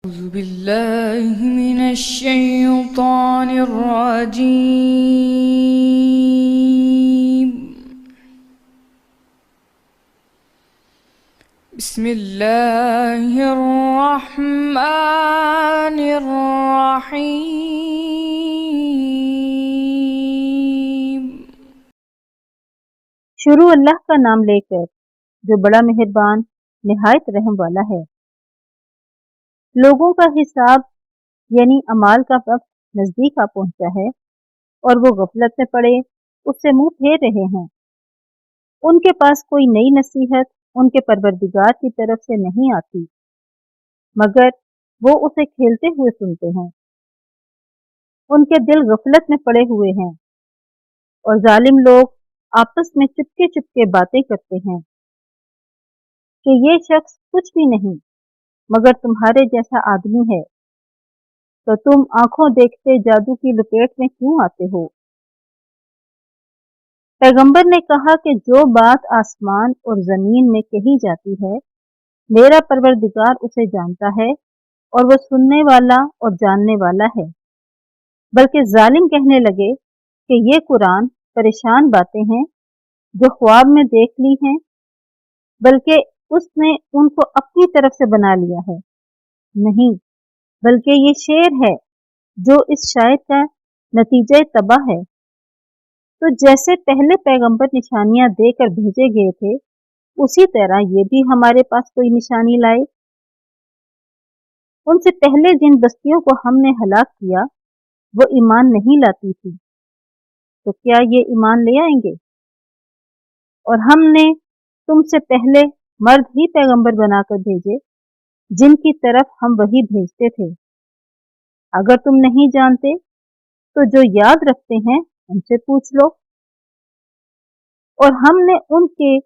أعوذ بالله من الشيطان الرجيم. بسم الله الرحمن الرحيم. شروع اللہ کا نام لے کر جو بڑا مہربان نہایت رحم والا ہے۔ لوگوں کا حساب یعنی اعمال کا وقت نزدیک آ پہنچا ہے اور وہ غفلت میں پڑے اس سے منہ پھیر رہے ہیں۔ ان کے پاس کوئی نئی نصیحت ان کے پروردگار کی طرف سے نہیں آتی مگر وہ اسے کھیلتے ہوئے سنتے ہیں۔ ان کے دل غفلت میں پڑے ہوئے ہیں اور ظالم لوگ آپس میں چپکے چپکے باتیں کرتے ہیں کہ یہ شخص کچھ بھی نہیں مگر تمہارے جیسا آدمی ہے، تو تم آنکھوں دیکھتے جادو کی لپیٹ میں کیوں آتے ہو؟ پیغمبر نے کہا کہ جو بات آسمان اور زمین میں کہی جاتی ہے میرا پروردگار اسے جانتا ہے اور وہ سننے والا اور جاننے والا ہے۔ بلکہ ظالم کہنے لگے کہ یہ قرآن پریشان باتیں ہیں جو خواب میں دیکھ لی ہیں، بلکہ اس نے ان کو اپنی طرف سے بنا لیا ہے۔ نہیں، بلکہ یہ شعر ہے جو اس شاعر کا نتیجہ تباہ ہے۔ تو جیسے پہلے پیغمبر نشانیاں دے کر بھیجے گئے تھے اسی طرح یہ بھی ہمارے پاس کوئی نشانی لائے۔ ان سے پہلے جن بستیوں کو ہم نے ہلاک کیا وہ ایمان نہیں لاتی تھی، تو کیا یہ ایمان لے آئیں گے؟ اور ہم نے تم سے پہلے مرد ہی پیغمبر بنا کر بھیجے جن کی طرف ہم وہی بھیجتے تھے۔ اگر تم نہیں جانتے تو جو یاد رکھتے ہیں ان سے پوچھ لو۔ اور ہم نے ان کے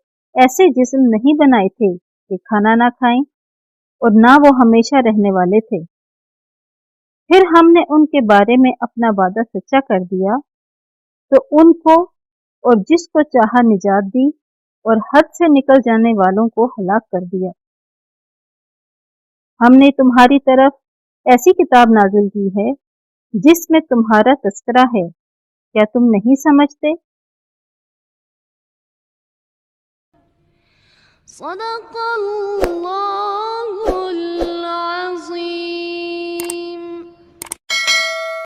ایسے جسم نہیں بنائے تھے کہ کھانا نہ کھائیں اور نہ وہ ہمیشہ رہنے والے تھے۔ پھر ہم نے ان کے بارے میں اپنا وعدہ سچا کر دیا تو ان کو اور جس کو چاہا نجات دی اور حد سے نکل جانے والوں کو ہلاک کر دیا۔ ہم نے تمہاری طرف ایسی کتاب نازل کی ہے جس میں تمہارا تذکرہ ہے، کیا تم نہیں سمجھتے؟ صدق اللہ